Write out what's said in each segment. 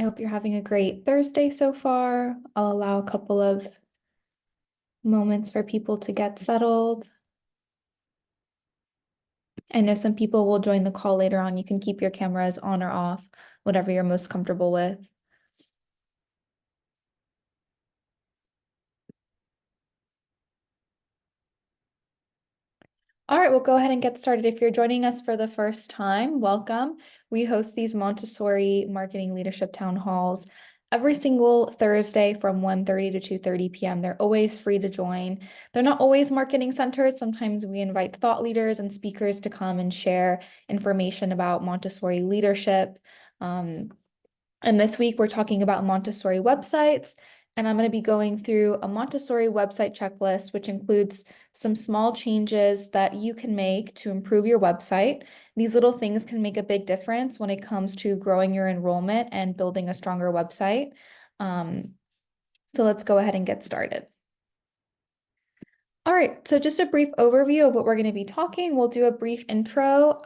hope you're having a great Thursday so far. I'll allow a couple of moments for people to get settled. I know some people will join the call later on. You can keep your cameras on or off, whatever you're most comfortable with. All right, we'll go ahead and get started. If you're joining us for the first time, welcome. We host these Montessori marketing leadership town halls every single Thursday from 1:30 to 2:30 p.m. They're always free to join. They're not always marketing centered. Sometimes we invite thought leaders and speakers to come and share information about Montessori leadership. And this week we're talking about Montessori websites, and I'm going to be going through a Montessori website checklist, which includes some small changes that you can make to improve your website. These little things can make a big difference when it comes to growing your enrollment and building a stronger website. So let's go ahead and get started. All right, so just a brief overview of what we're going to be talking. We'll do a brief intro.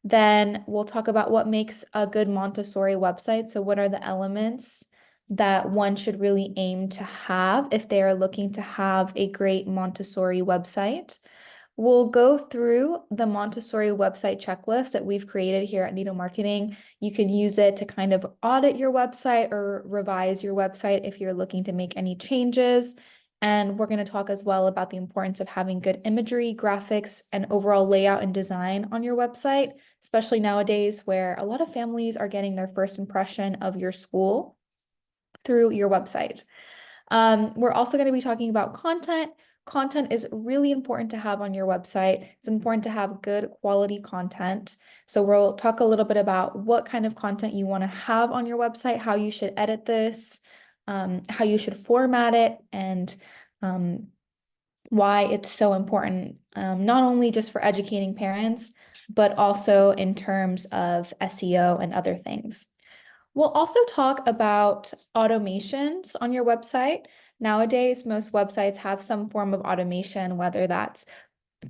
Then we'll talk about what makes a good Montessori website. So what are the elements that one should really aim to have if they are looking to have a great Montessori website? We'll go through the Montessori website checklist that we've created here at Nido Marketing. You can use it to kind of audit your website or revise your website if you're looking to make any changes. And we're going to talk as well about the importance of having good imagery, graphics, and overall layout and design on your website, especially nowadays where a lot of families are getting their first impression of your school through your website. We're also going to be talking about content. Content is really important to have on your website. It's important to have good quality content. So we'll talk a little bit about what kind of content you want to have on your website, how you should edit this, how you should format it, and why it's so important, not only just for educating parents, but also in terms of SEO and other things. We'll also talk about automations on your website. Nowadays, most websites have some form of automation, whether that's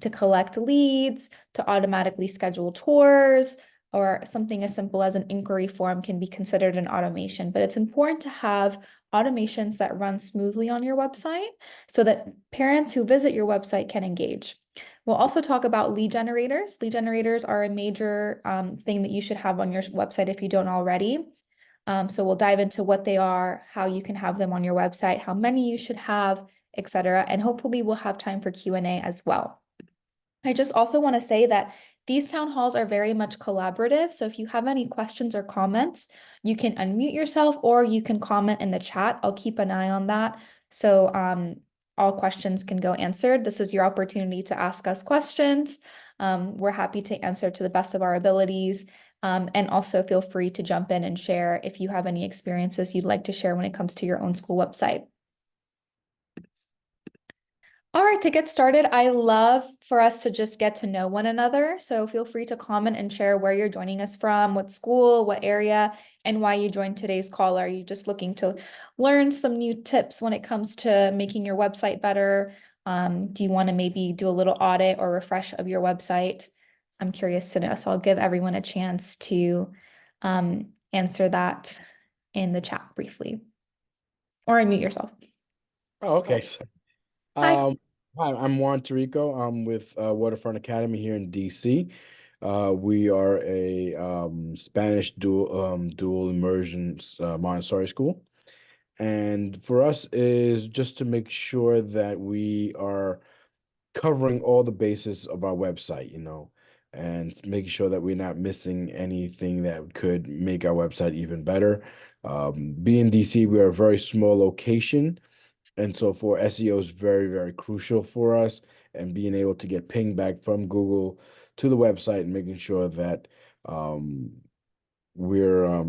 to collect leads, to automatically schedule tours, or something as simple as an inquiry form can be considered an automation. But it's important to have automations that run smoothly on your website so that parents who visit your website can engage. We'll also talk about lead generators. Lead generators are a major thing that you should have on your website if you don't already. So we'll dive into what they are, how you can have them on your website, how many you should have, etc. And hopefully we'll have time for Q&A as well. I just also want to say that these town halls are very much collaborative. So if you have any questions or comments, you can unmute yourself or you can comment in the chat. I'll keep an eye on that. So all questions can go answered. This is your opportunity to ask us questions. We're happy to answer to the best of our abilities. And also feel free to jump in and share if you have any experiences you'd like to share when it comes to your own school website. All right, to get started, I love for us to just get to know one another. So feel free to comment and share where you're joining us from, what school, what area, and why you joined today's call. Are you just looking to learn some new tips when it comes to making your website better? Do you want to maybe do a little audit or refresh of your website? I'm curious to know, so I'll give everyone a chance to answer that in the chat briefly, or unmute yourself. Oh, okay. Hi. Hi, I'm Juan Tarico. I'm with Waterfront Academy here in DC. We are a Spanish dual immersion Montessori school. And for us is just to make sure that we are covering all the bases of our website, and making sure that we're not missing anything that could make our website even better. Being DC, we are a very small location. And so for SEO is very, very crucial for us, and being able to get ping back from Google to the website and making sure that we're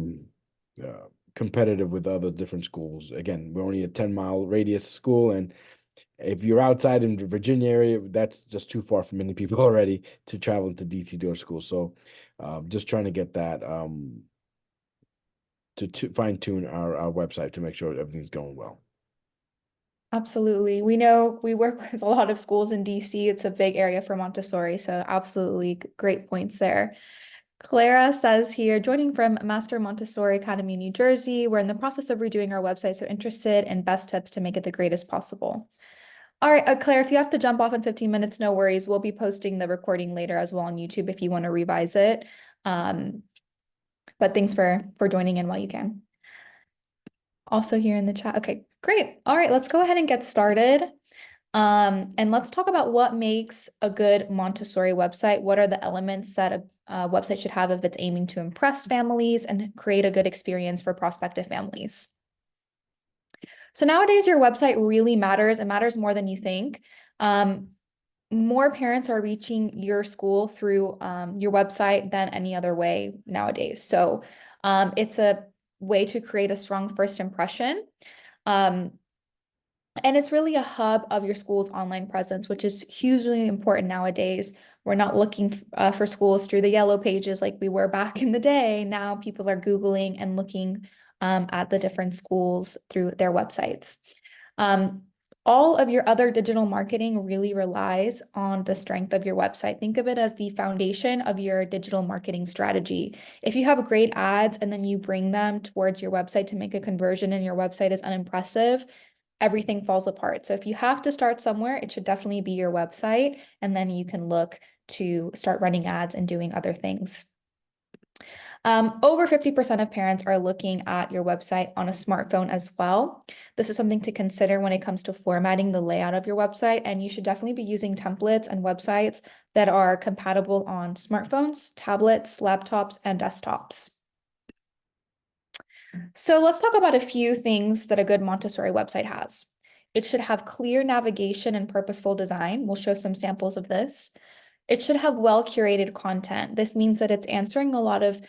competitive with other different schools. Again, we're only a 10-mile radius school, and if you're outside in the Virginia area, that's just too far for many people already to travel into DC to our school. So just trying to get that to fine tune our website to make sure everything's going well. Absolutely. We know we work with a lot of schools in DC. It's a big area for Montessori, so absolutely great points there. Clara says here, joining from Master Montessori Academy, New Jersey. We're in the process of redoing our website, so interested in best tips to make it the greatest possible. All right, Claire, if you have to jump off in 15 minutes, no worries. We'll be posting the recording later as well on YouTube if you want to revise it. But thanks for joining in while you can. Also here in the chat. Okay, great. All right, let's go ahead and get started. And let's talk about what makes a good Montessori website. What are the elements that a website should have if it's aiming to impress families and create a good experience for prospective families? So nowadays, your website really matters. It matters more than you think. More parents are reaching your school through your website than any other way nowadays. So it's a way to create a strong first impression. And it's really a hub of your school's online presence, which is hugely important nowadays. We're not looking for schools through the yellow pages like we were back in the day. Now people are Googling and looking at the different schools through their websites. All of your other digital marketing really relies on the strength of your website. Think of it as the foundation of your digital marketing strategy. If you have great ads and then you bring them towards your website to make a conversion and your website is unimpressive, everything falls apart. So if you have to start somewhere, it should definitely be your website, and then you can look to start running ads and doing other things. Over 50% of parents are looking at your website on a smartphone as well. This is something to consider when it comes to formatting the layout of your website, and you should definitely be using templates and websites that are compatible on smartphones, tablets, laptops, and desktops. So let's talk about a few things that a good Montessori website has. It should have clear navigation and purposeful design. We'll show some samples of this. It should have well-curated content. This means that it's answering a lot of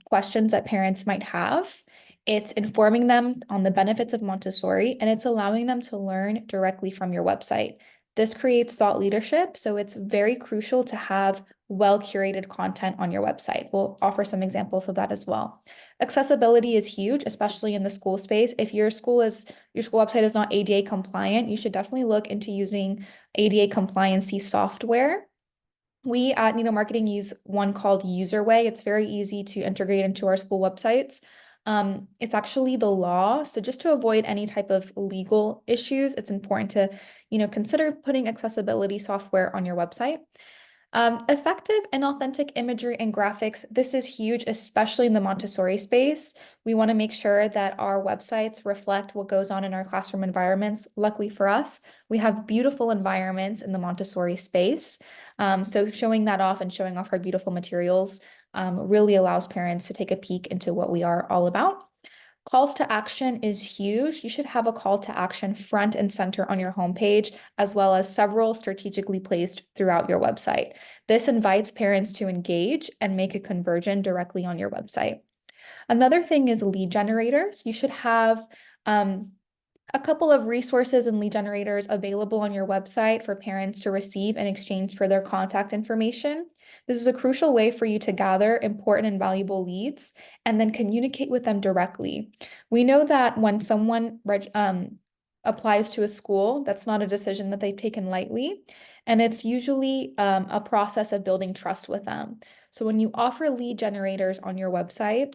questions that parents might have. It's informing them on the benefits of Montessori, and it's allowing them to learn directly from your website. This creates thought leadership, so it's very crucial to have well-curated content on your website. We'll offer some examples of that as well. Accessibility is huge, especially in the school space. If your school website is not ADA compliant, you should definitely look into using ADA compliancy software. We at Nido Marketing use one called UserWay. It's very easy to integrate into our school websites. It's actually the law. So just to avoid any type of legal issues, it's important to, consider putting accessibility software on your website. Effective and authentic imagery and graphics. This is huge, especially in the Montessori space. We want to make sure that our websites reflect what goes on in our classroom environments. Luckily for us, we have beautiful environments in the Montessori space. So showing that off and showing off our beautiful materials really allows parents to take a peek into what we are all about. Calls to action is huge. You should have a call to action front and center on your homepage, as well as several strategically placed throughout your website. This invites parents to engage and make a conversion directly on your website. Another thing is lead generators. You should have a couple of resources and lead generators available on your website for parents to receive in exchange for their contact information. This is a crucial way for you to gather important and valuable leads and then communicate with them directly. We know that when someone applies to a school, that's not a decision that they've taken lightly, and it's usually a process of building trust with them. So when you offer lead generators on your website,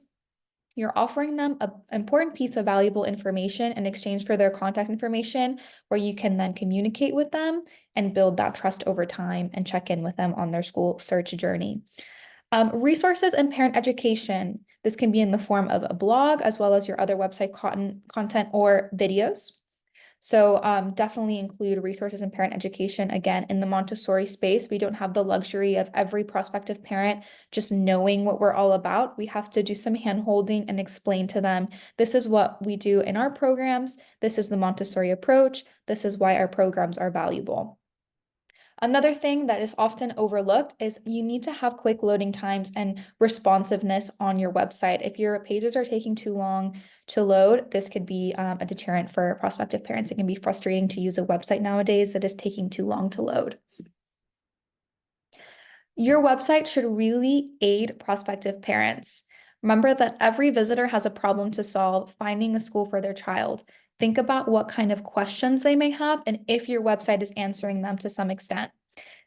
you're offering them an important piece of valuable information in exchange for their contact information, where you can then communicate with them and build that trust over time and check in with them on their school search journey. Resources and parent education. This can be in the form of a blog as well as your other website content or videos. So definitely include resources and parent education. Again, in the Montessori space, we don't have the luxury of every prospective parent just knowing what we're all about. We have to do some hand-holding and explain to them, this is what we do in our programs. This is the Montessori approach. This is why our programs are valuable. Another thing that is often overlooked is you need to have quick loading times and responsiveness on your website. If your pages are taking too long to load, this could be a deterrent for prospective parents. It can be frustrating to use a website nowadays that is taking too long to load. Your website should really aid prospective parents. Remember that every visitor has a problem to solve finding a school for their child. Think about what kind of questions they may have and if your website is answering them to some extent.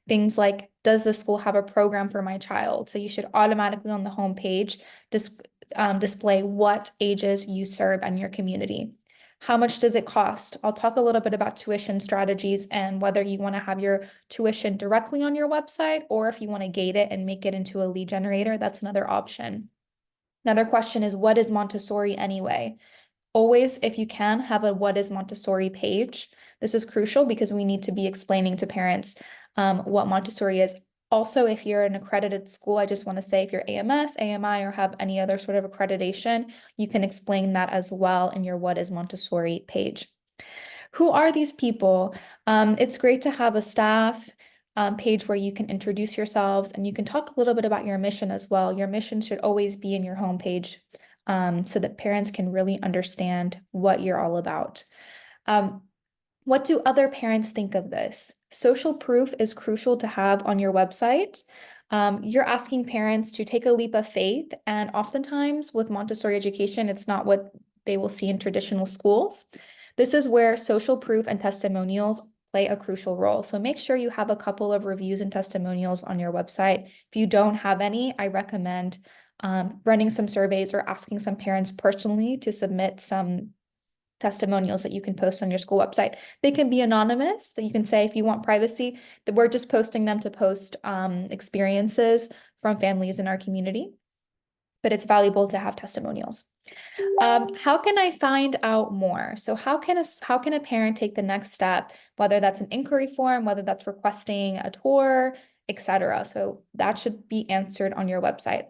Things like does the school have a program for my child? So you should automatically on the home page display what ages you serve in your community. How much does it cost? I'll talk a little bit about tuition strategies and whether you want to have your tuition directly on your website or if you want to gate it and make it into a lead generator, that's another option. Another question is, what is Montessori anyway? Always, if you can, have a what is Montessori page. This is crucial because we need to be explaining to parents what Montessori is. Also, if you're an accredited school, I just want to say if you're AMS, AMI, or have any other sort of accreditation, you can explain that as well in your what is Montessori page. Who are these people? It's great to have a staff page where you can introduce yourselves and you can talk a little bit about your mission as well. Your mission should always be in your homepage so that parents can really understand what you're all about. What do other parents think of this? Social proof is crucial to have on your website. You're asking parents to take a leap of faith, and oftentimes with Montessori education, it's not what they will see in traditional schools. This is where social proof and testimonials play a crucial role. So make sure you have a couple of reviews and testimonials on your website. If you don't have any, I recommend running some surveys or asking some parents personally to submit some testimonials that you can post on your school website. They can be anonymous, that you can say if you want privacy, that we're just posting them to post experiences from families in our community, but it's valuable to have testimonials. How can I find out more? So how can a parent take the next step, whether that's an inquiry form, whether that's requesting a tour, etc. So that should be answered on your website.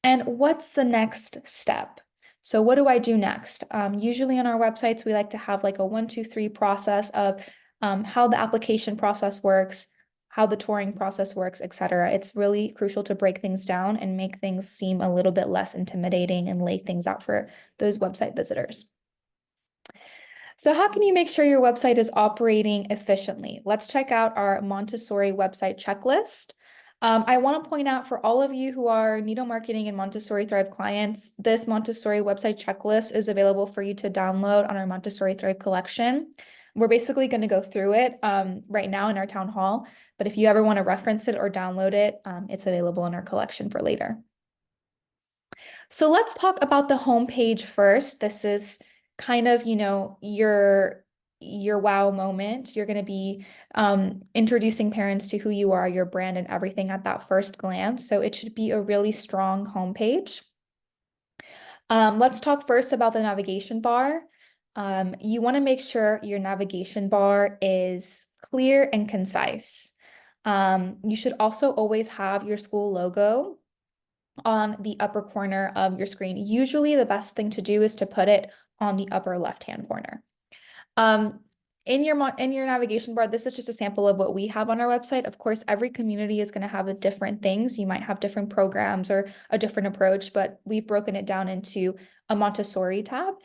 And what's the next step? So what do I do next? Usually on our websites, we like to have like a 1, 2, 3 process of how the application process works, how the touring process works, etc. It's really crucial to break things down and make things seem a little bit less intimidating and lay things out for those website visitors. So how can you make sure your website is operating efficiently? Let's check out our Montessori website checklist. I want to point out for all of you who are Nido Marketing and Montessori Thrive clients, this Montessori website checklist is available for you to download on our Montessori Thrive collection. We're basically going to go through it right now in our town hall, but if you ever want to reference it or download it, it's available in our collection for later. So let's talk about the homepage first. This is kind of, your wow moment. You're going to be introducing parents to who you are, your brand, and everything at that first glance. So it should be a really strong homepage. Let's talk first about the navigation bar. You want to make sure your navigation bar is clear and concise. You should also always have your school logo on the upper corner of your screen. Usually the best thing to do is to put it on the upper left-hand corner. In your navigation bar, this is just a sample of what we have on our website. Of course, every community is going to have different things. You might have different programs or a different approach, but we've broken it down into a Montessori tab.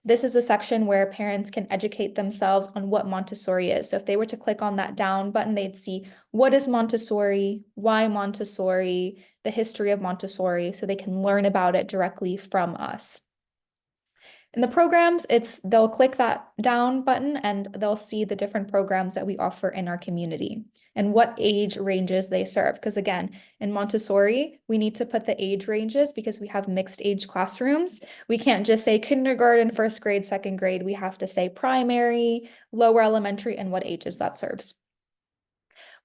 This is a section where parents can educate themselves on what Montessori is. So if they were to click on that down button, they'd see what is Montessori, why Montessori, the history of Montessori, so they can learn about it directly from us. In the programs, they'll click that down button and they'll see the different programs that we offer in our community and what age ranges they serve. Because again, in Montessori, we need to put the age ranges because we have mixed age classrooms. We can't just say kindergarten, first grade, second grade. We have to say primary, lower elementary, and what ages that serves.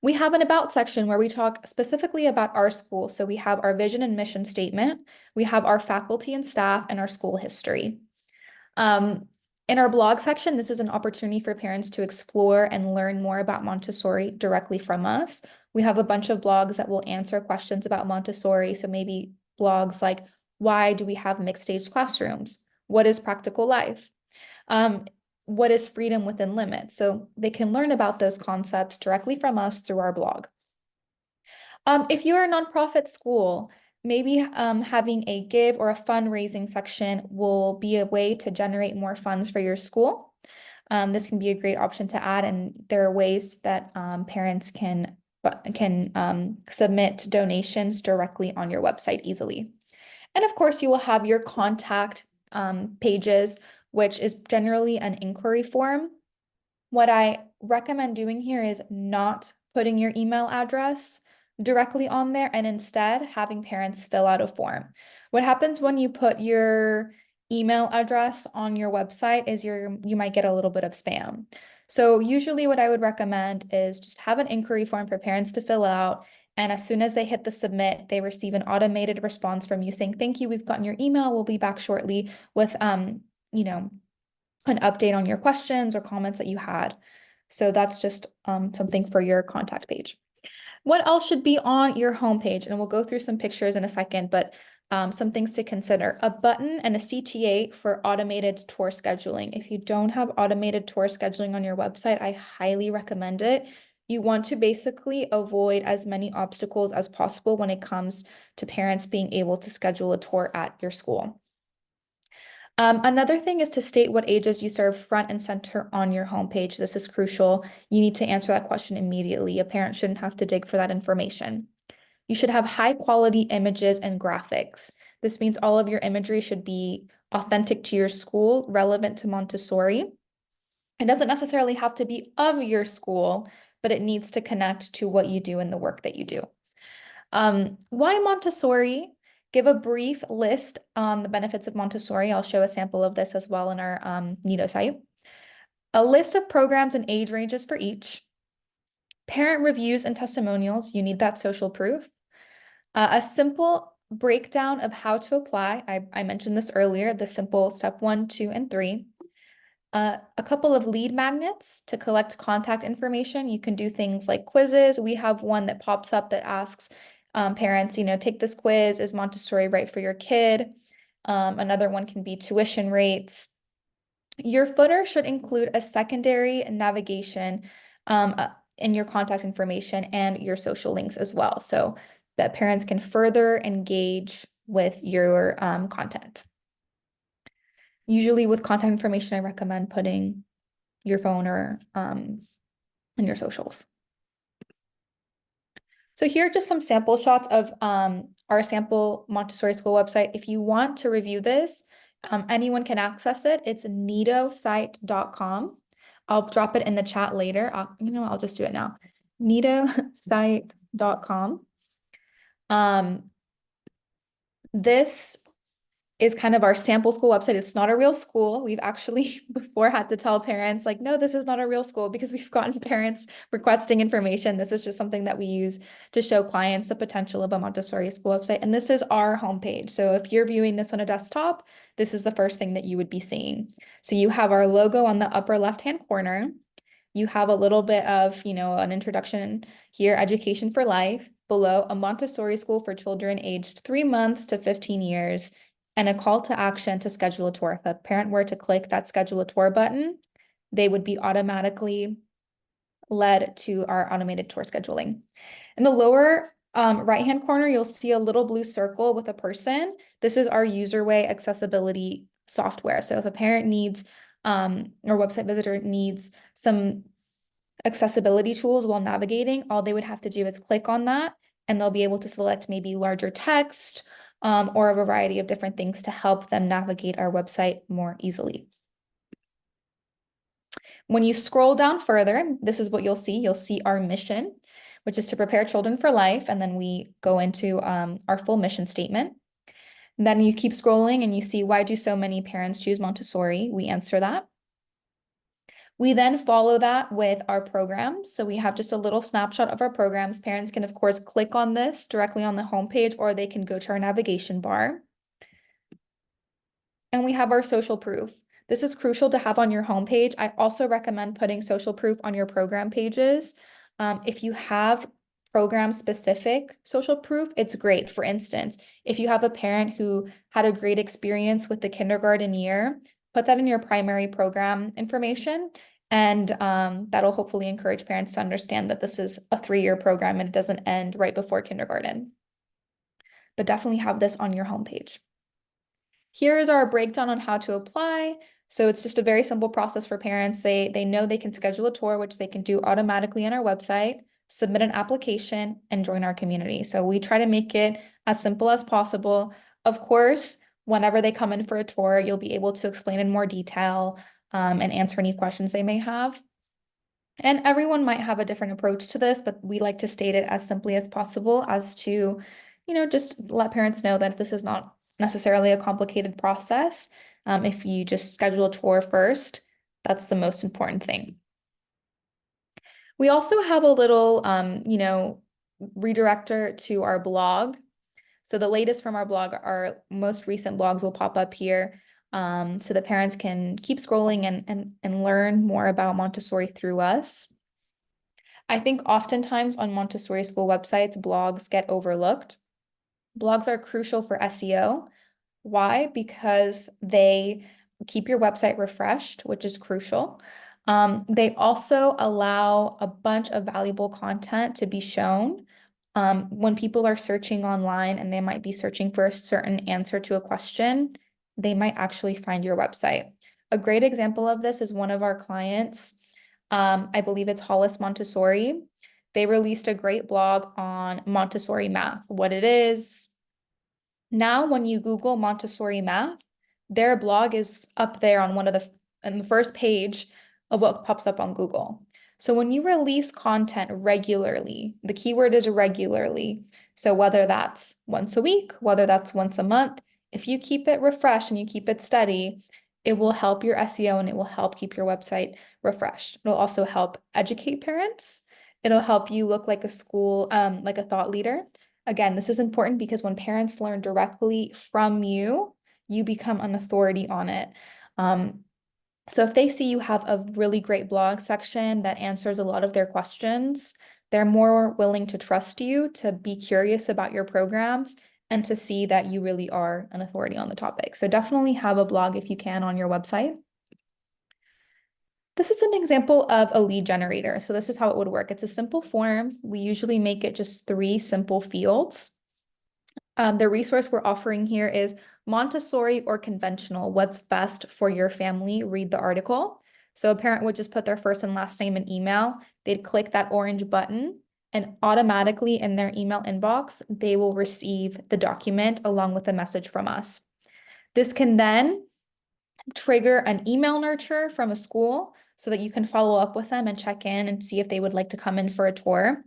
We have an about section where we talk specifically about our school. So we have our vision and mission statement, we have our faculty and staff, and our school history. In our blog section, this is an opportunity for parents to explore and learn more about Montessori directly from us. We have a bunch of blogs that will answer questions about Montessori. So maybe blogs like, why do we have mixed age classrooms? What is practical life? What is freedom within limits? So they can learn about those concepts directly from us through our blog. If you're a nonprofit school, maybe having a give or a fundraising section will be a way to generate more funds for your school. This can be a great option to add, and there are ways that parents can submit donations directly on your website easily. And of course, you will have your contact pages, which is generally an inquiry form. What I recommend doing here is not putting your email address, directly on there and instead having parents fill out a form. What happens when you put your email address on your website is you might get a little bit of spam. So usually what I would recommend is just have an inquiry form for parents to fill out. And as soon as they hit the submit, they receive an automated response from you saying, "Thank you, we've gotten your email. We'll be back shortly with you know, an update on your questions or comments that you had." So that's just something for your contact page. What else should be on your homepage? And we'll go through some pictures in a second, but some things to consider. A button and a CTA for automated tour scheduling. If you don't have automated tour scheduling on your website, I highly recommend it. You want to basically avoid as many obstacles as possible when it comes to parents being able to schedule a tour at your school. Another thing is to state what ages you serve front and center on your homepage. This is crucial. You need to answer that question immediately. A parent shouldn't have to dig for that information. You should have high quality images and graphics. This means all of your imagery should be authentic to your school, relevant to Montessori. It doesn't necessarily have to be of your school, but it needs to connect to what you do and the work that you do. Why Montessori? Give a brief list on the benefits of Montessori. I'll show a sample of this as well in our Nido site. A list of programs and age ranges for each. Parent reviews and testimonials. You need that social proof. A simple breakdown of how to apply. I mentioned this earlier, the simple step 1, 2, and 3. A couple of lead magnets to collect contact information. You can do things like quizzes. We have one that pops up that asks parents, take this quiz. Is Montessori right for your kid? Another one can be tuition rates. Your footer should include a secondary navigation in your contact information and your social links as well, so that parents can further engage with your content. Usually with contact information, I recommend putting your phone or in your socials. So here are just some sample shots of our sample Montessori school website. If you want to review this, anyone can access it. It's nidosite.com. I'll drop it in the chat later. I'll just do it now. nidosite.com. This is kind of our sample school website. It's not a real school. We've actually before had to tell parents like, no, this is not a real school, because we've gotten parents requesting information. This is just something that we use to show clients the potential of a Montessori school website. And this is our homepage. So if you're viewing this on a desktop, this is the first thing that you would be seeing. So you have our logo on the upper left-hand corner. You have a little bit of, an introduction here, education for life. Below, a Montessori school for children aged 3 months to 15 years. And a call to action to schedule a tour. If a parent were to click that schedule a tour button, they would be automatically led to our automated tour scheduling. In the lower right-hand corner, you'll see a little blue circle with a person. This is our userway accessibility software. So if a parent needs or website visitor needs some accessibility tools while navigating, all they would have to do is click on that, and they'll be able to select maybe larger text or a variety of different things to help them navigate our website more easily. When you scroll down further, this is what you'll see. You'll see our mission, which is to prepare children for life. And then we go into our full mission statement. And then you keep scrolling and you see, why do so many parents choose Montessori? We answer that. We then follow that with our programs. So we have just a little snapshot of our programs. Parents can, of course, click on this directly on the homepage, or they can go to our navigation bar. And we have our social proof. This is crucial to have on your homepage. I also recommend putting social proof on your program pages. If you have program-specific social proof, it's great. For instance, if you have a parent who had a great experience with the kindergarten year, put that in your primary program information, and that'll hopefully encourage parents to understand that this is a 3-year program and it doesn't end right before kindergarten. But definitely have this on your homepage. Here is our breakdown on how to apply. So it's just a very simple process for parents. They know they can schedule a tour, which they can do automatically on our website, submit an application, and join our community. So we try to make it as simple as possible. Of course, whenever they come in for a tour, you'll be able to explain in more detail and answer any questions they may have. And everyone might have a different approach to this, but we like to state it as simply as possible as to, just let parents know that this is not necessarily a complicated process. If you just schedule a tour first, that's the most important thing. We also have a little, redirector to our blog. So the latest from our blog, our most recent blogs will pop up here, so that parents can keep scrolling and learn more about Montessori through us. I think oftentimes on Montessori school websites, blogs get overlooked. Blogs are crucial for SEO. Why? Because they keep your website refreshed, which is crucial. They also allow a bunch of valuable content to be shown. When people are searching online and they might be searching for a certain answer to a question, they might actually find your website. A great example of this is one of our clients. I believe it's Hollis Montessori. They released a great blog on Montessori math, what it is. Now, when you Google Montessori math, their blog is up there on on the first page of what pops up on Google. So when you release content regularly, the keyword is regularly. So whether that's once a week, whether that's once a month, if you keep it refreshed and you keep it steady, it will help your SEO and it will help keep your website refreshed. It'll also help educate parents. It'll help you look like a school, like a thought leader. Again, this is important because when parents learn directly from you, you become an authority on it. So if they see you have a really great blog section that answers a lot of their questions, they're more willing to trust you, to be curious about your programs, and to see that you really are an authority on the topic. So definitely have a blog if you can on your website. This is an example of a lead generator. So this is how it would work. It's a simple form. We usually make it just 3 simple fields. The resource we're offering here is Montessori or conventional. What's best for your family? Read the article. So a parent would just put their first and last name and email. They'd click that orange button, and automatically in their email inbox, they will receive the document along with a message from us. This can then trigger an email nurture from a school so that you can follow up with them and check in and see if they would like to come in for a tour.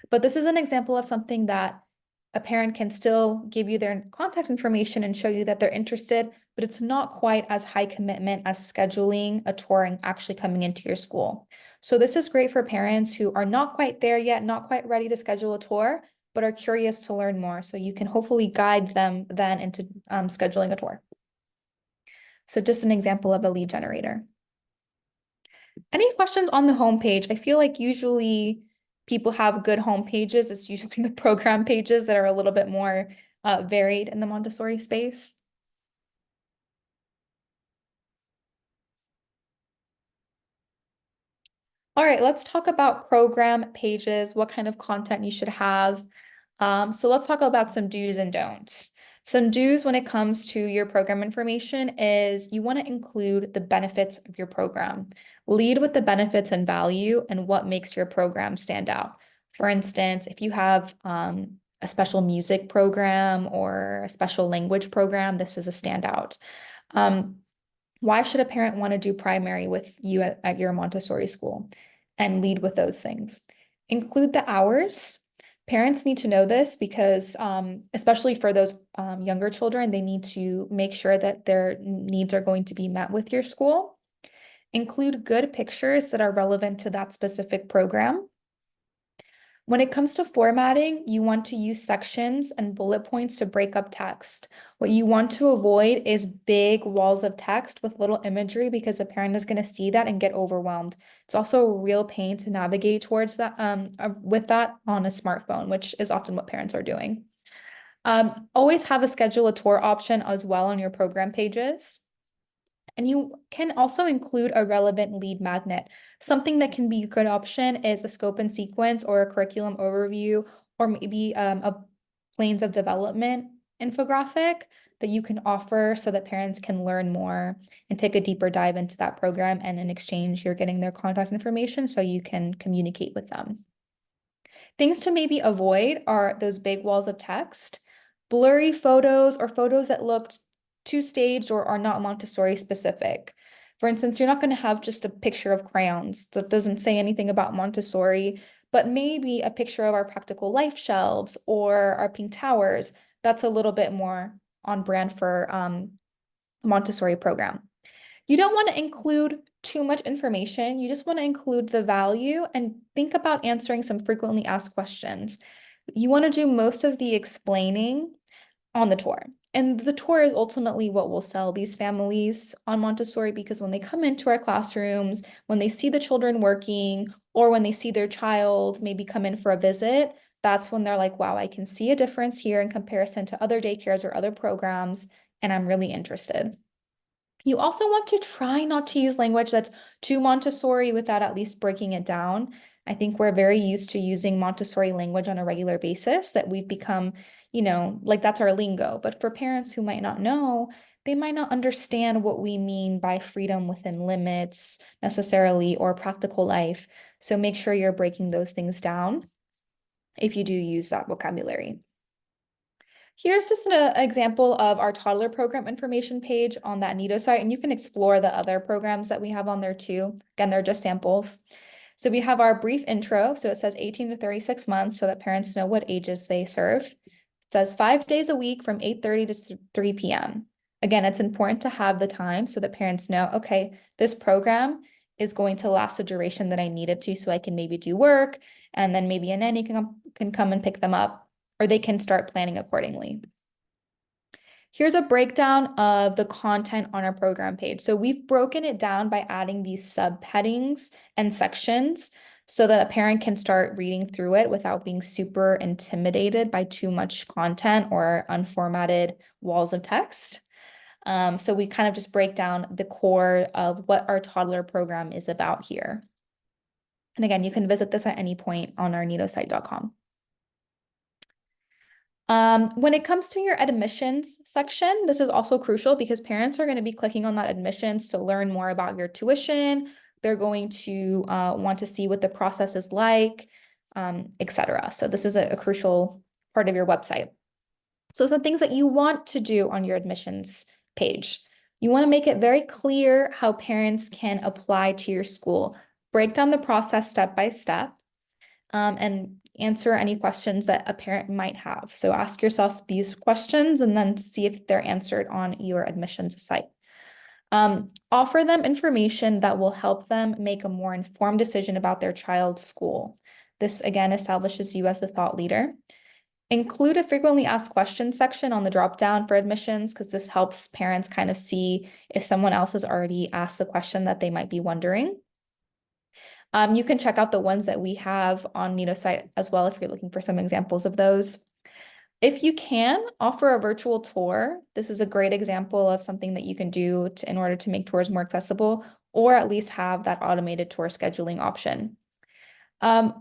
But this is an example of something that a parent can still give you their contact information and show you that they're interested, but it's not quite as high commitment as scheduling a tour and actually coming into your school. So this is great for parents who are not quite there yet, not quite ready to schedule a tour, but are curious to learn more. So you can hopefully guide them then into scheduling a tour. So just an example of a lead generator. Any questions on the homepage? I feel like usually people have good home pages. It's usually the program pages that are a little bit more varied in the Montessori space. All right, let's talk about program pages, what kind of content you should have. So let's talk about some do's and don'ts. Some do's when it comes to your program information is you want to include the benefits of your program. Lead with the benefits and value and what makes your program stand out. For instance, if you have a special music program or a special language program, this is a standout. Why should a parent want to do primary with you at your Montessori school? And lead with those things. Include the hours. Parents need to know this because, especially for those younger children, they need to make sure that their needs are going to be met with your school. Include good pictures that are relevant to that specific program. When it comes to formatting, you want to use sections and bullet points to break up text. What you want to avoid is big walls of text with little imagery because a parent is going to see that and get overwhelmed. It's also a real pain to navigate towards that with that on a smartphone, which is often what parents are doing. Always have a schedule a tour option as well on your program pages. And you can also include a relevant lead magnet. Something that can be a good option is a scope and sequence or a curriculum overview, or maybe a planes of development infographic that you can offer so that parents can learn more and take a deeper dive into that program. And in exchange, you're getting their contact information so you can communicate with them. Things to maybe avoid are those big walls of text, blurry photos, or photos that looked too staged or are not Montessori specific. For instance, you're not going to have just a picture of crayons that doesn't say anything about Montessori, but maybe a picture of our practical life shelves or our pink towers. That's a little bit more on brand for Montessori program. You don't want to include too much information. You just want to include the value and think about answering some frequently asked questions. You want to do most of the explaining on the tour. And the tour is ultimately what will sell these families on Montessori, because when they come into our classrooms, when they see the children working, or when they see their child maybe come in for a visit, that's when they're like, wow, I can see a difference here in comparison to other daycares or other programs, and I'm really interested. You also want to try not to use language that's too Montessori without at least breaking it down. I think we're very used to using Montessori language on a regular basis that we've become, like that's our lingo. But for parents who might not know, they might not understand what we mean by freedom within limits necessarily or practical life. So make sure you're breaking those things down if you do use that vocabulary. Here's just an example of our toddler program information page on that Nido site, and you can explore the other programs that we have on there too. Again, they're just samples. So we have our brief intro. So it says 18 to 36 months so that parents know what ages they serve. It says 5 days a week from 8:30 to 3 p.m. Again, it's important to have the time so that parents know, okay, this program is going to last the duration that I need it to, so I can maybe do work, and then maybe a nanny can come and pick them up, or they can start planning accordingly. Here's a breakdown of the content on our program page. So we've broken it down by adding these subheadings and sections so that a parent can start reading through it without being super intimidated by too much content or unformatted walls of text. So we kind of just break down the core of what our toddler program is about here. And again, you can visit this at any point on our nidosite.com. When it comes to your admissions section, this is also crucial because parents are going to be clicking on that admissions to learn more about your tuition. They're going to want to see what the process is like, etc. So this is a crucial part of your website. So some things that you want to do on your admissions page. You want to make it very clear how parents can apply to your school. Break down the process step by step, and answer any questions that a parent might have. So ask yourself these questions and then see if they're answered on your admissions site. Offer them information that will help them make a more informed decision about their child's school. This again establishes you as a thought leader. Include a frequently asked questions section on the dropdown for admissions, because this helps parents kind of see if someone else has already asked a question that they might be wondering. You can check out the ones that we have on Nido site as well if you're looking for some examples of those. If you can, offer a virtual tour. This is a great example of something that you can do in order to make tours more accessible, or at least have that automated tour scheduling option.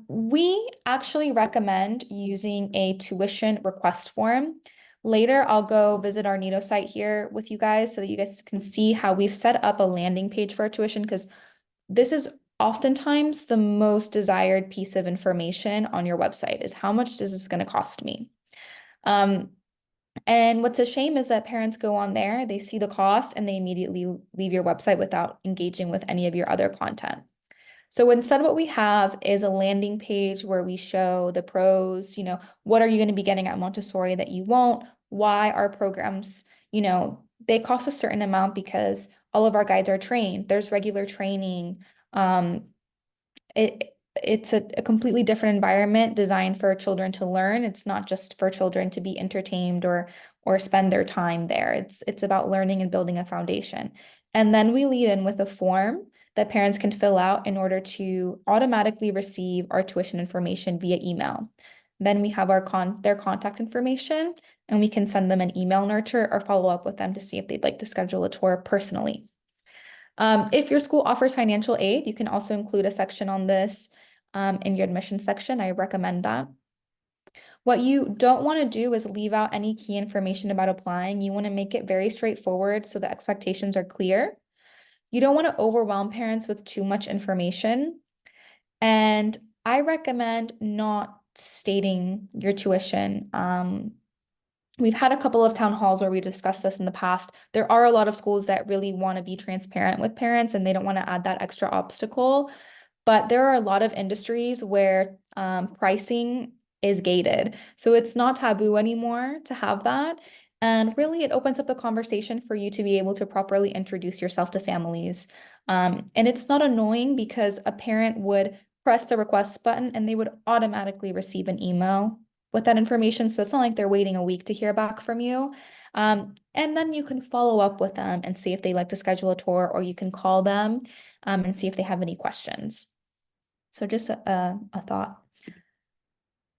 We actually recommend using a tuition request form. Later, I'll go visit our Nido site here with you guys so that you guys can see how we've set up a landing page for our tuition, because this is oftentimes the most desired piece of information on your website is how much is this going to cost me? And what's a shame is that parents go on there, they see the cost, and they immediately leave your website without engaging with any of your other content. So instead, what we have is a landing page where we show the pros, what are you going to be getting at Montessori that you won't? Why our programs, they cost a certain amount because all of our guides are trained. There's regular training. It's a completely different environment designed for children to learn. It's not just for children to be entertained or spend their time there. It's about learning and building a foundation. And then we lead in with a form that parents can fill out in order to automatically receive our tuition information via email. Then we have their contact information, and we can send them an email nurture or follow up with them to see if they'd like to schedule a tour personally. If your school offers financial aid, you can also include a section on this in your admissions section. I recommend that. What you don't want to do is leave out any key information about applying. You want to make it very straightforward so the expectations are clear. You don't want to overwhelm parents with too much information. And I recommend not stating your tuition We've had a couple of town halls where we discussed this in the past. There are a lot of schools that really want to be transparent with parents and they don't want to add that extra obstacle. But there are a lot of industries where pricing is gated. So it's not taboo anymore to have that. And really, it opens up the conversation for you to be able to properly introduce yourself to families. And it's not annoying because a parent would press the request button and they would automatically receive an email with that information. So it's not like they're waiting a week to hear back from you. And then you can follow up with them and see if they'd like to schedule a tour, or you can call them and see if they have any questions. So just a thought.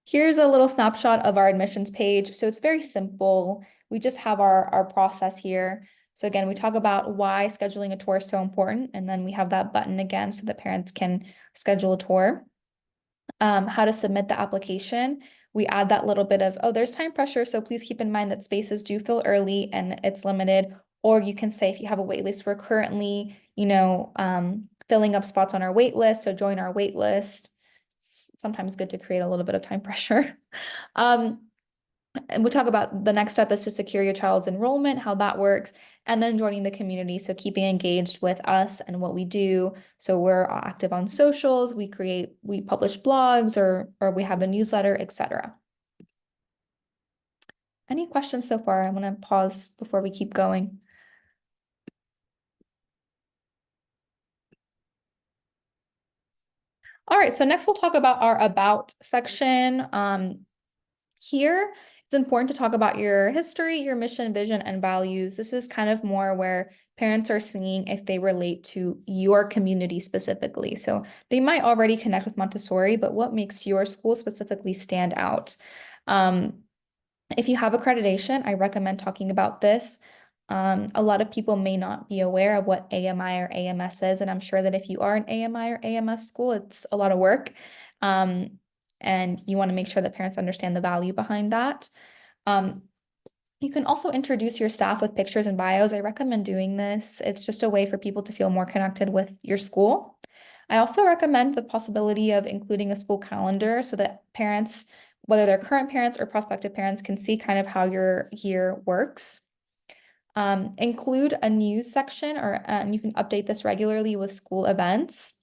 Here's a little snapshot of our admissions page. So it's very simple. We just have our process here. So again, we talk about why scheduling a tour is so important, and then we have that button again so that parents can schedule a tour. How to submit the application. We add that little bit of, oh, there's time pressure, so please keep in mind that spaces do fill early and it's limited. Or you can say, if you have a wait list, we're currently, filling up spots on our wait list, so join our wait list. It's sometimes good to create a little bit of time pressure. And we talk about the next step is to secure your child's enrollment, how that works, and then joining the community. So keeping engaged with us and what we do. So we're active on socials, we publish blogs, or we have a newsletter, etc. Any questions so far? I'm going to pause before we keep going. All right, so next we'll talk about our about section. Here, it's important to talk about your history, your mission, vision, and values. This is kind of more where parents are seeing if they relate to your community specifically. So they might already connect with Montessori, but what makes your school specifically stand out? If you have accreditation, I recommend talking about this. A lot of people may not be aware of what AMI or AMS is, and I'm sure that if you are an AMI or AMS school, it's a lot of work. And you want to make sure that parents understand the value behind that. You can also introduce your staff with pictures and bios. I recommend doing this. It's just a way for people to feel more connected with your school. I also recommend the possibility of including a school calendar so that parents, whether they're current parents or prospective parents, can see kind of how your year works. Include a news section, and you can update this regularly with school events.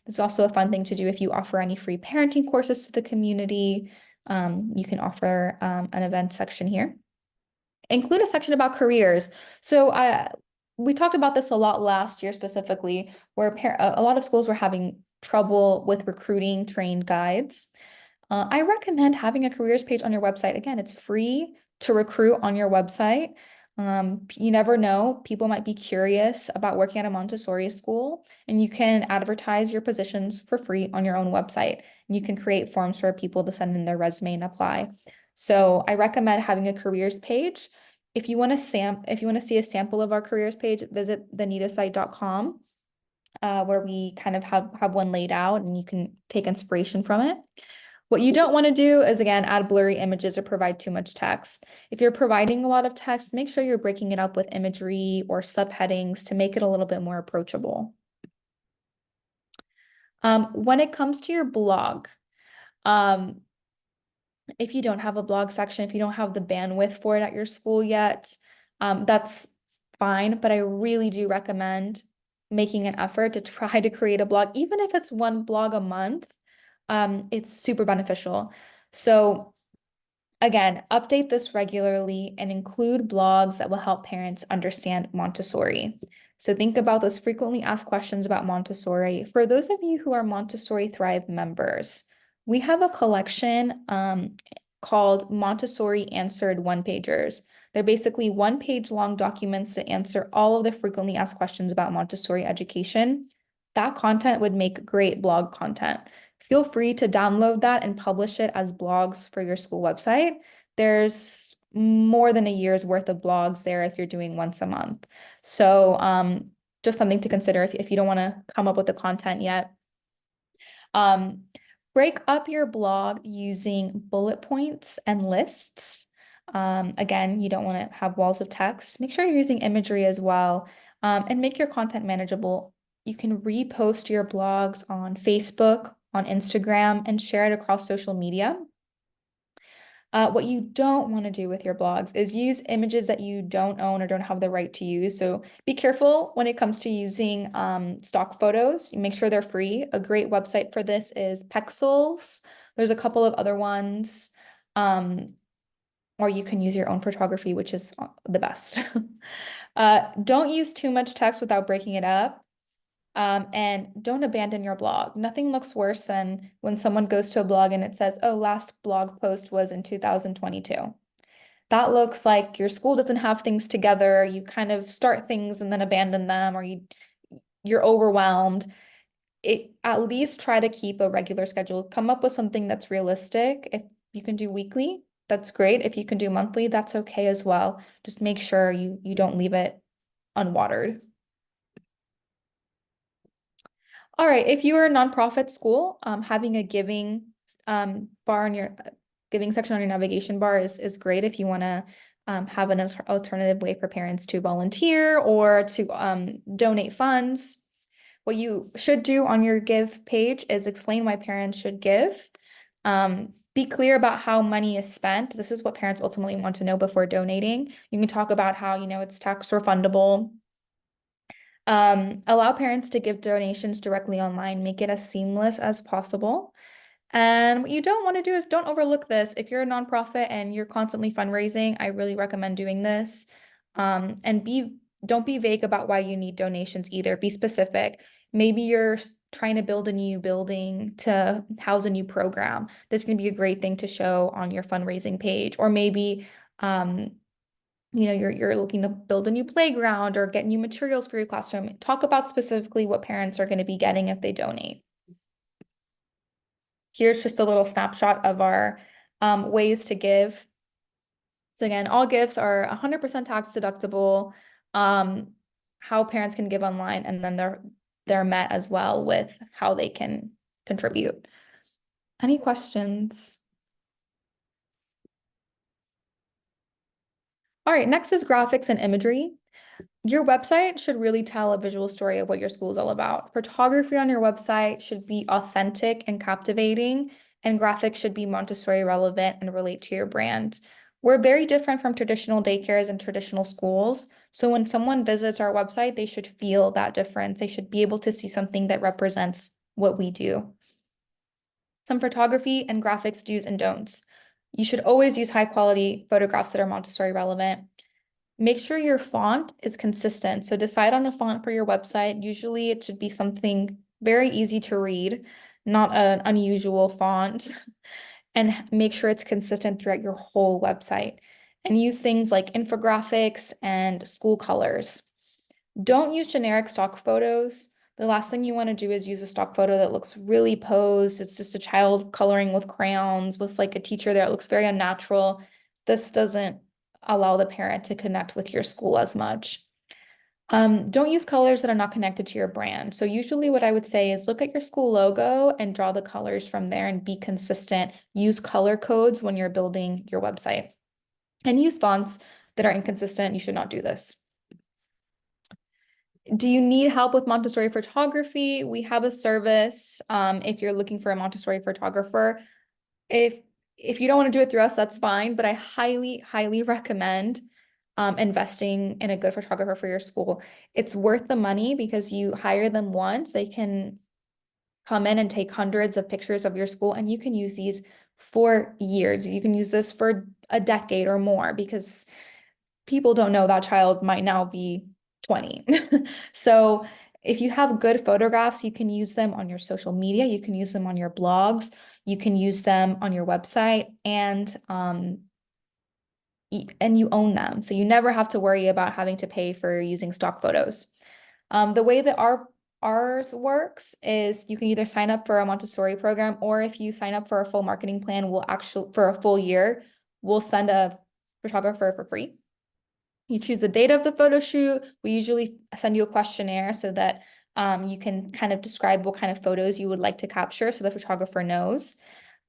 This is also a fun thing to do if you offer any free parenting courses to the community. You can offer an event section here. Include a section about careers. So we talked about this a lot last year specifically, where a lot of schools were having trouble with recruiting trained guides. I recommend having a careers page on your website. Again, it's free to recruit on your website. You never know, people might be curious about working at a Montessori school, and you can advertise your positions for free on your own website. And you can create forms for people to send in their resume and apply. So I recommend having a careers page. If you want to see a sample of our careers page, visit thenidosite.com, where we kind of have one laid out and you can take inspiration from it. What you don't want to do is, again, add blurry images or provide too much text. If you're providing a lot of text, make sure you're breaking it up with imagery or subheadings to make it a little bit more approachable. When it comes to your blog, if you don't have a blog section, if you don't have the bandwidth for it at your school yet, that's fine. But I really do recommend making an effort to try to create a blog, even if it's one blog a month. It's super beneficial. So again, update this regularly and include blogs that will help parents understand Montessori. So think about those frequently asked questions about Montessori. For those of you who are Montessori Thrive members, we have a collection called Montessori Answered One-Pagers. They're basically one-page long documents that answer all of the frequently asked questions about Montessori education. That content would make great blog content. Feel free to download that and publish it as blogs for your school website. There's more than a year's worth of blogs there if you're doing once a month. So just something to consider if you don't want to come up with the content yet. Break up your blog using bullet points and lists. Again, you don't want to have walls of text. Make sure you're using imagery as well, and make your content manageable. You can repost your blogs on Facebook, on Instagram, and share it across social media. What you don't want to do with your blogs is use images that you don't own or don't have the right to use. So be careful when it comes to using stock photos. You make sure they're free. A great website for this is Pexels. There's a couple of other ones. Or you can use your own photography, which is the best. Don't use too much text without breaking it up. And don't abandon your blog. Nothing looks worse than when someone goes to a blog and it says, oh, last blog post was in 2022. That looks like your school doesn't have things together. You kind of start things and then abandon them, or you're overwhelmed. At least try to keep a regular schedule. Come up with something that's realistic. If you can do weekly, that's great. If you can do monthly, that's okay as well. Just make sure you don't leave it unwatered. All right, if you are a nonprofit school, having a giving bar on your giving section on your navigation bar is great if you want to have an alternative way for parents to volunteer or to donate funds. What you should do on your give page is explain why parents should give. Be clear about how money is spent. This is what parents ultimately want to know before donating. You can talk about how, it's tax refundable. Allow parents to give donations directly online, make it as seamless as possible. And what you don't want to do is don't overlook this. If you're a nonprofit and you're constantly fundraising, I really recommend doing this. And don't be vague about why you need donations either. Be specific. Maybe you're trying to build a new building to house a new program. This can be a great thing to show on your fundraising page. Or maybe you're looking to build a new playground or get new materials for your classroom. Talk about specifically what parents are going to be getting if they donate. Here's just a little snapshot of our ways to give. So again, all gifts are 100% tax deductible. How parents can give online, and then they're met as well with how they can contribute. Any questions? All right, next is graphics and imagery. Your website should really tell a visual story of what your school is all about. Photography on your website should be authentic and captivating, and graphics should be Montessori relevant and relate to your brand. We're very different from traditional daycares and traditional schools. So when someone visits our website, they should feel that difference. They should be able to see something that represents what we do. Some photography and graphics do's and don'ts. You should always use high quality photographs that are Montessori relevant. Make sure your font is consistent. So decide on a font for your website. Usually it should be something very easy to read, not an unusual font. And make sure it's consistent throughout your whole website. And use things like infographics and school colors. Don't use generic stock photos. The last thing you want to do is use a stock photo that looks really posed. It's just a child coloring with crayons with like a teacher there. It looks very unnatural. This doesn't allow the parent to connect with your school as much. Don't use colors that are not connected to your brand. So usually what I would say is look at your school logo and draw the colors from there and be consistent. Use color codes when you're building your website. And use fonts that are inconsistent. You should not do this. Do you need help with Montessori photography? We have a service if you're looking for a Montessori photographer. If you don't want to do it through us, that's fine, but I highly, highly recommend investing in a good photographer for your school. It's worth the money because you hire them once, they can come in and take hundreds of pictures of your school, and you can use these for years. You can use this for a decade or more because people don't know that child might now be 20. So if you have good photographs, you can use them on your social media, you can use them on your blogs, you can use them on your website, and you own them. So you never have to worry about having to pay for using stock photos. The way that ours works is you can either sign up for a Montessori program, or if you sign up for a full marketing plan, for a full year, we'll send a photographer for free. You choose the date of the photo shoot. We usually send you a questionnaire so that you can kind of describe what kind of photos you would like to capture so the photographer knows.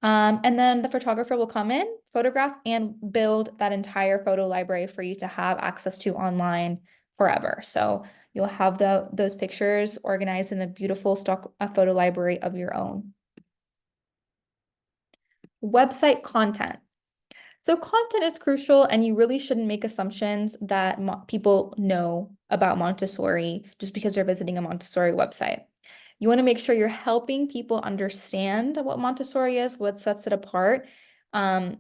And then the photographer will come in, photograph, and build that entire photo library for you to have access to online forever. So you'll have those pictures organized in a beautiful stock photo library of your own. Website content. So content is crucial, and you really shouldn't make assumptions that people know about Montessori just because they're visiting a Montessori website. You want to make sure you're helping people understand what Montessori is, what sets it apart. And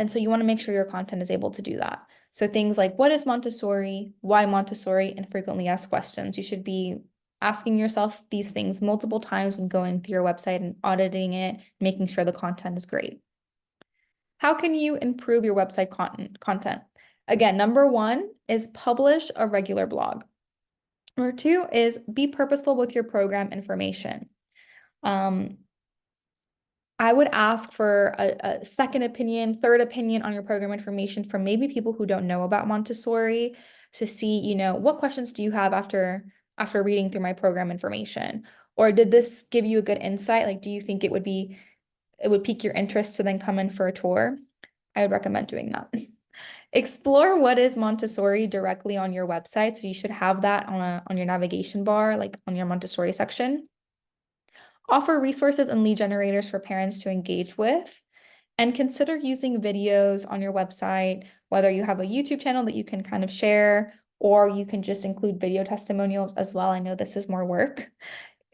so you want to make sure your content is able to do that. So things like what is Montessori, why Montessori, and frequently asked questions. You should be asking yourself these things multiple times when going through your website and auditing it, making sure the content is great. How can you improve your website content? Again, number one is publish a regular blog. Number two is be purposeful with your program information. I would ask for a second opinion, third opinion on your program information from maybe people who don't know about Montessori to see, what questions do you have after reading through my program information? Or did this give you a good insight? Like, do you think it would pique your interest to then come in for a tour? I would recommend doing that. Explore what is Montessori directly on your website. So you should have that on your navigation bar, like on your Montessori section. Offer resources and lead generators for parents to engage with, and consider using videos on your website, whether you have a YouTube channel that you can kind of share, or you can just include video testimonials as well. I know this is more work.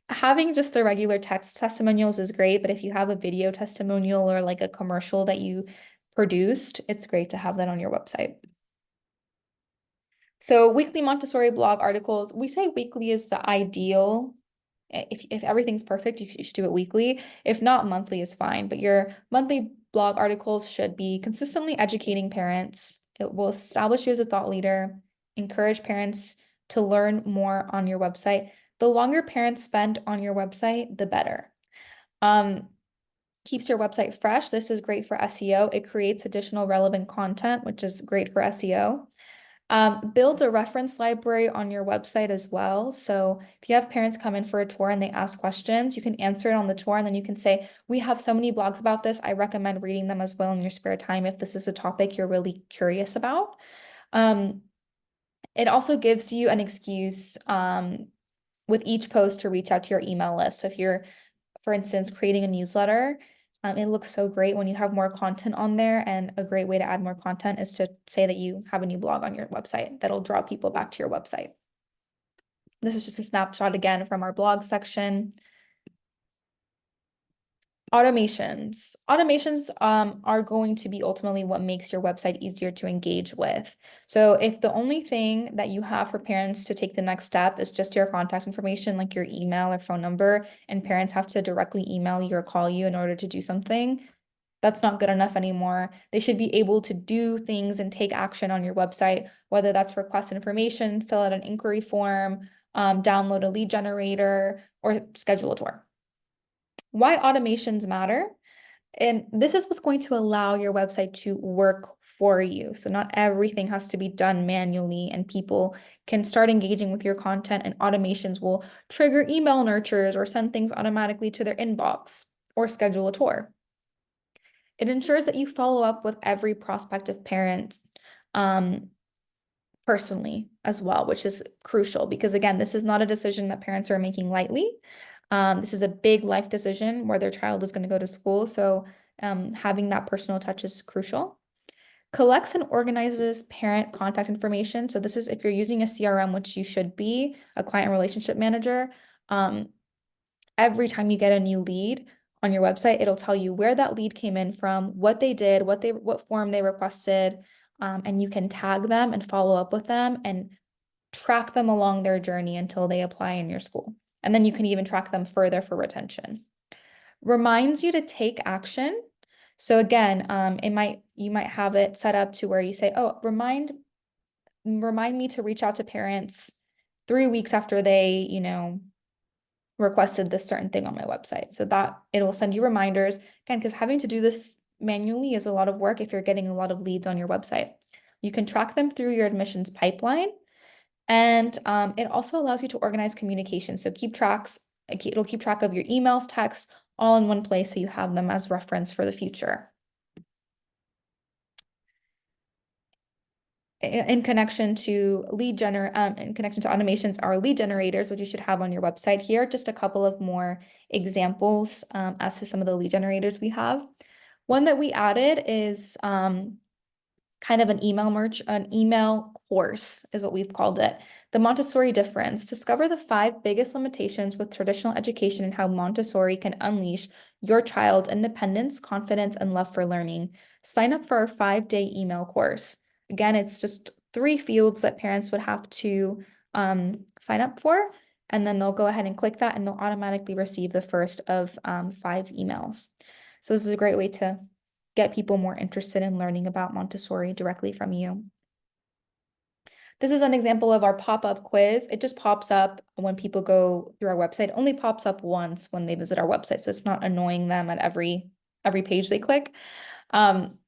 Having just the regular text testimonials is great, but if you have a video testimonial or like a commercial that you produced, it's great to have that on your website. So weekly Montessori blog articles, we say weekly is the ideal. If everything's perfect, you should do it weekly. If not, monthly is fine, but your monthly blog articles should be consistently educating parents. It will establish you as a thought leader, encourage parents to learn more on your website. The longer parents spend on your website, the better. Keeps your website fresh. This is great for SEO. It creates additional relevant content, which is great for SEO. Build a reference library on your website as well. So if you have parents come in for a tour and they ask questions, you can answer it on the tour, and then you can say, we have so many blogs about this. I recommend reading them as well in your spare time if this is a topic you're really curious about. It also gives you an excuse with each post to reach out to your email list. So if you're, for instance, creating a newsletter, it looks so great when you have more content on there, and a great way to add more content is to say that you have a new blog on your website that'll draw people back to your website. This is just a snapshot again from our blog section. Automations. Automations are going to be ultimately what makes your website easier to engage with. So if the only thing that you have for parents to take the next step is just your contact information, like your email or phone number, and parents have to directly email you or call you in order to do something, that's not good enough anymore. They should be able to do things and take action on your website, whether that's request information, fill out an inquiry form, download a lead generator, or schedule a tour. Why automations matter? And this is what's going to allow your website to work for you. So not everything has to be done manually, and people can start engaging with your content, and automations will trigger email nurtures or send things automatically to their inbox or schedule a tour. It ensures that you follow up with every prospective parent personally as well, which is crucial because, again, this is not a decision that parents are making lightly. This is a big life decision where their child is going to go to school. So having that personal touch is crucial. Collects and organizes parent contact information. So this is if you're using a CRM, which you should be, a client relationship manager. Every time you get a new lead on your website, it'll tell you where that lead came in from, what they did, what form they requested, and you can tag them and follow up with them and track them along their journey until they apply in your school. And then you can even track them further for retention. Reminds you to take action. So again, you might have it set up to where you say, oh, remind me to reach out to parents 3 weeks after they, requested this certain thing on my website. So that it'll send you reminders, again, because having to do this manually is a lot of work if you're getting a lot of leads on your website. You can track them through your admissions pipeline. And it also allows you to organize communication. So it'll keep track of your emails, texts, all in one place, so you have them as reference for the future. In connection to automations are lead generators, which you should have on your website. Here, just a couple of more examples as to some of the lead generators we have. One that we added is kind of an email course is what we've called it. The Montessori Difference. Discover the 5 biggest limitations with traditional education and how Montessori can unleash your child's independence, confidence, and love for learning. Sign up for our 5-day email course. Again, it's just 3 fields that parents would have to sign up for, and then they'll go ahead and click that and they'll automatically receive the first of 5 emails. So this is a great way to get people more interested in learning about Montessori directly from you. This is an example of our pop-up quiz. It just pops up when people go through our website. It only pops up once when they visit our website, so it's not annoying them at every page they click. And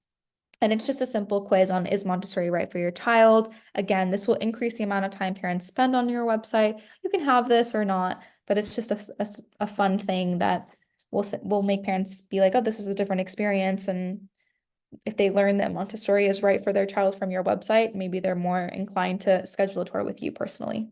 it's just a simple quiz on, is Montessori right for your child? Again, this will increase the amount of time parents spend on your website. You can have this or not, but it's just a fun thing that will make parents be like, oh, this is a different experience. And if they learn that Montessori is right for their child from your website, maybe they're more inclined to schedule a tour with you personally.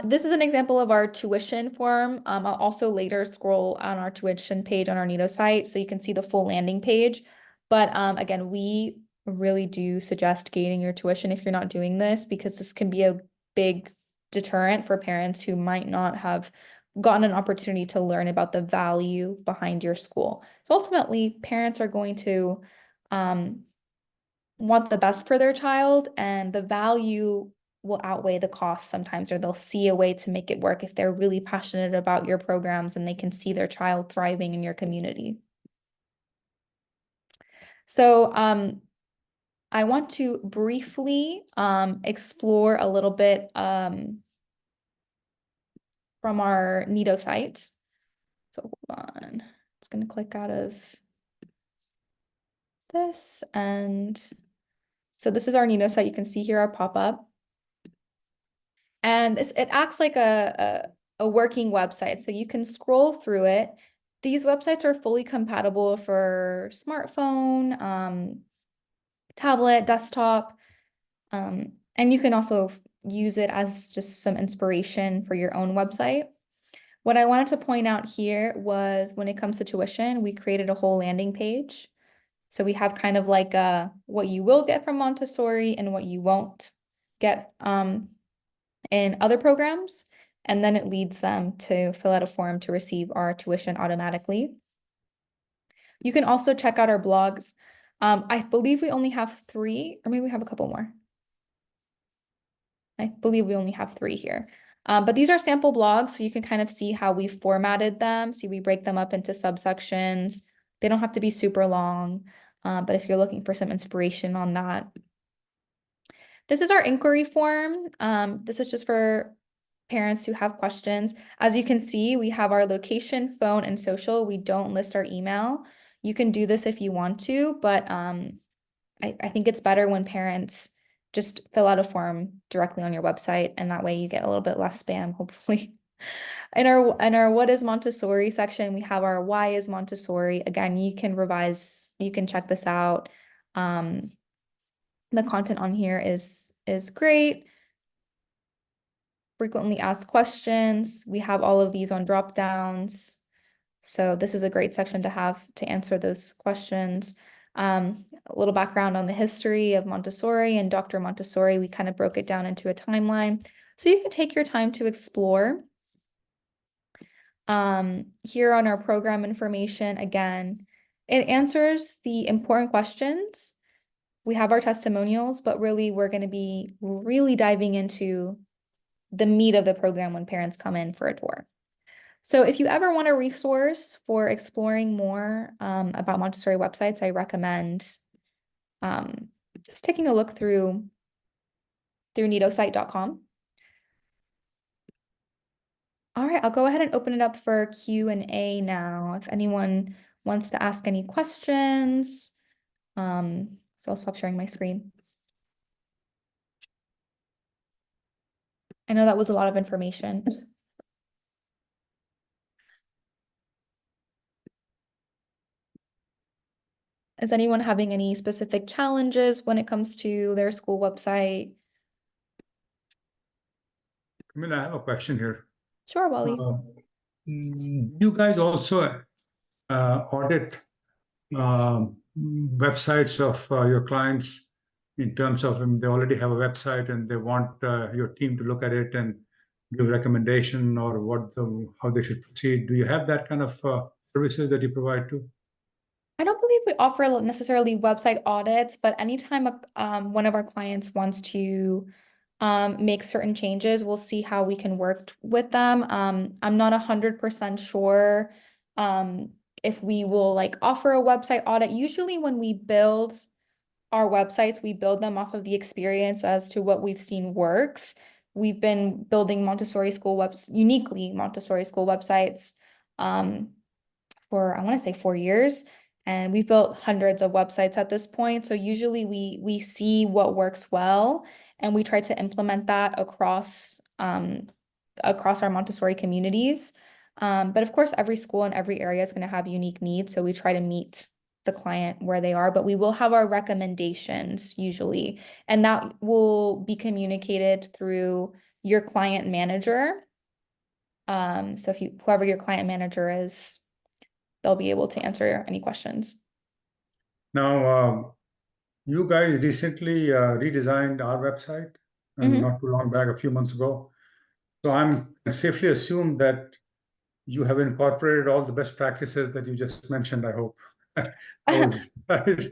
This is an example of our tuition form. I'll also later scroll on our tuition page on our Nido site so you can see the full landing page. But again, we really do suggest gating your tuition if you're not doing this, because this can be a big deterrent for parents who might not have gotten an opportunity to learn about the value behind your school. So ultimately, parents are going to want the best for their child, and the value will outweigh the cost sometimes, or they'll see a way to make it work if they're really passionate about your programs and they can see their child thriving in your community. So I want to briefly explore a little bit from our Nido site. So hold on, it's going to click out of this. And so this is our Nido site. You can see here our pop-up. And it acts like a working website. So you can scroll through it. These websites are fully compatible for smartphone, tablet, desktop, and you can also use it as just some inspiration for your own website. What I wanted to point out here was when it comes to tuition, we created a whole landing page. So we have kind of like what you will get from Montessori and what you won't get in other programs. And then it leads them to fill out a form to receive our tuition automatically. You can also check out our blogs. I believe we only have 3, or maybe we have a couple more. I believe we only have 3 here. But these are sample blogs, so you can kind of see how we formatted them. See, we break them up into subsections. They don't have to be super long, but if you're looking for some inspiration on that. This is our inquiry form. This is just for parents who have questions. As you can see, we have our location, phone, and social. We don't list our email. You can do this if you want to, but I think it's better when parents just fill out a form directly on your website, and that way you get a little bit less spam, hopefully. In our what is Montessori section, we have our why is Montessori. Again, you can revise, you can check this out. The content on here is great. Frequently asked questions. We have all of these on drop downs. So this is a great section to have to answer those questions. A little background on the history of Montessori and Dr. Montessori. We kind of broke it down into a timeline. So you can take your time to explore. Here on our program information, again, it answers the important questions. We have our testimonials, but really we're going to be really diving into the meat of the program when parents come in for a tour. So if you ever want a resource for exploring more about Montessori websites, I recommend just taking a look through nidosite.com. All right, I'll go ahead and open it up for Q&A now. If anyone wants to ask any questions, so I'll stop sharing my screen. I know that was a lot of information. Is anyone having any specific challenges when it comes to their school website? I have a question here. Sure, Wally. You guys also audit websites of your clients in terms of they already have a website and they want your team to look at it and give recommendation or how they should proceed? Do you have that kind of services that you provide too? I don't believe we offer necessarily website audits, but anytime one of our clients wants to make certain changes, we'll see how we can work with them. I'm not 100% sure if we will like offer a website audit. Usually when we build our websites, we build them off of the experience as to what we've seen works. We've been building uniquely Montessori school websites for I want to say 4 years. And we've built hundreds of websites at this point. So usually we see what works well and we try to implement that across our Montessori communities. But of course, every school in every area is going to have unique needs. So we try to meet the client where they are, but we will have our recommendations usually, and that will be communicated through your client manager. So whoever your client manager is, they'll be able to answer any questions. Now, you guys recently redesigned our website, and not too long back, a few months ago. So I safely assume that you have incorporated all the best practices that you just mentioned, I hope. That was right.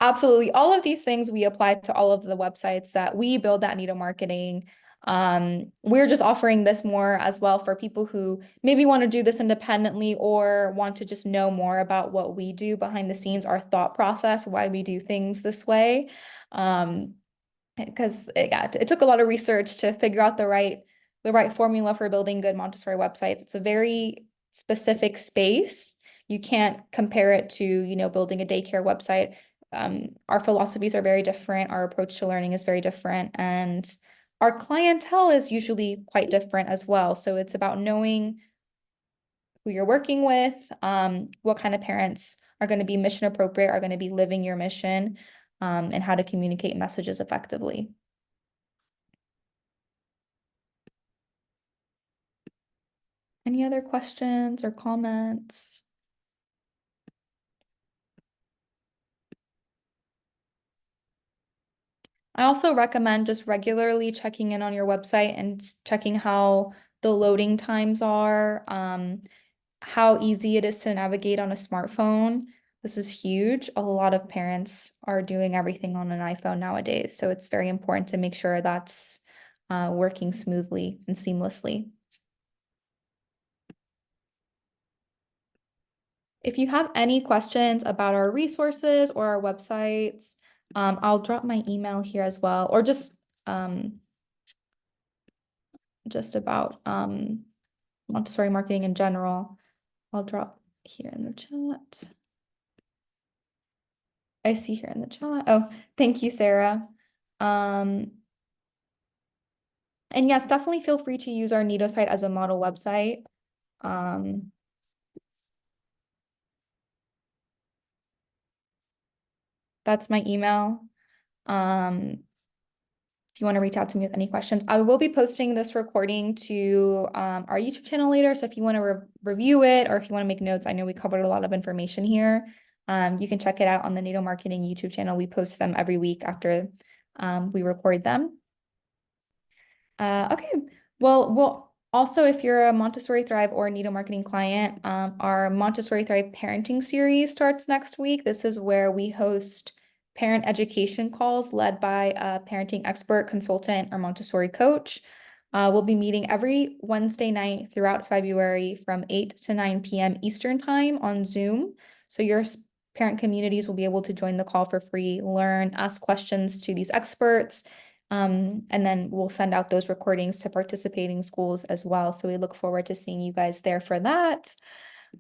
Absolutely. All of these things we apply to all of the websites that we build at Nido Marketing. We're just offering this more as well for people who maybe want to do this independently or want to just know more about what we do behind the scenes, our thought process, why we do things this way. Because it took a lot of research to figure out the right formula for building good Montessori websites. It's a very specific space. You can't compare it to, building a daycare website. Our philosophies are very different. Our approach to learning is very different. And our clientele is usually quite different as well. So it's about knowing who you're working with, what kind of parents are going to be mission appropriate, are going to be living your mission, and how to communicate messages effectively. Any other questions or comments? I also recommend just regularly checking in on your website and checking how the loading times are, how easy it is to navigate on a smartphone. This is huge. A lot of parents are doing everything on an iPhone nowadays, so it's very important to make sure that's working smoothly and seamlessly. If you have any questions about our resources or our websites, I'll drop my email here as well, or just about Montessori marketing in general. I'll drop here in the chat. I see here in the chat. Oh, thank you, Sarah. And yes, definitely feel free to use our Nido site as a model website. That's my email. If you want to reach out to me with any questions, I will be posting this recording to our YouTube channel later. So if you want to review it or if you want to make notes, I know we covered a lot of information here. You can check it out on the Nido Marketing YouTube channel. We post them every week after we record them. Okay. Well, also, if you're a Montessori Thrive or Nido Marketing client, our Montessori Thrive parenting series starts next week. This is where we host parent education calls led by a parenting expert, consultant, or Montessori coach. We'll be meeting every Wednesday night throughout February from 8 to 9 p.m. Eastern time on Zoom. So your parent communities will be able to join the call for free, learn, ask questions to these experts, and then we'll send out those recordings to participating schools as well. So we look forward to seeing you guys there for that.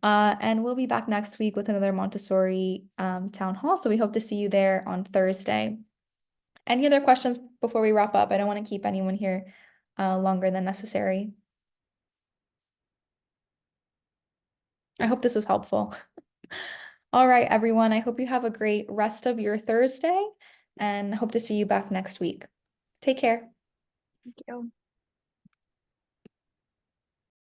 And we'll be back next week with another Montessori town hall. So we hope to see you there on Thursday. Any other questions before we wrap up? I don't want to keep anyone here longer than necessary. I hope this was helpful. All right, everyone. I hope you have a great rest of your Thursday and hope to see you back next week. Take care. Thank you.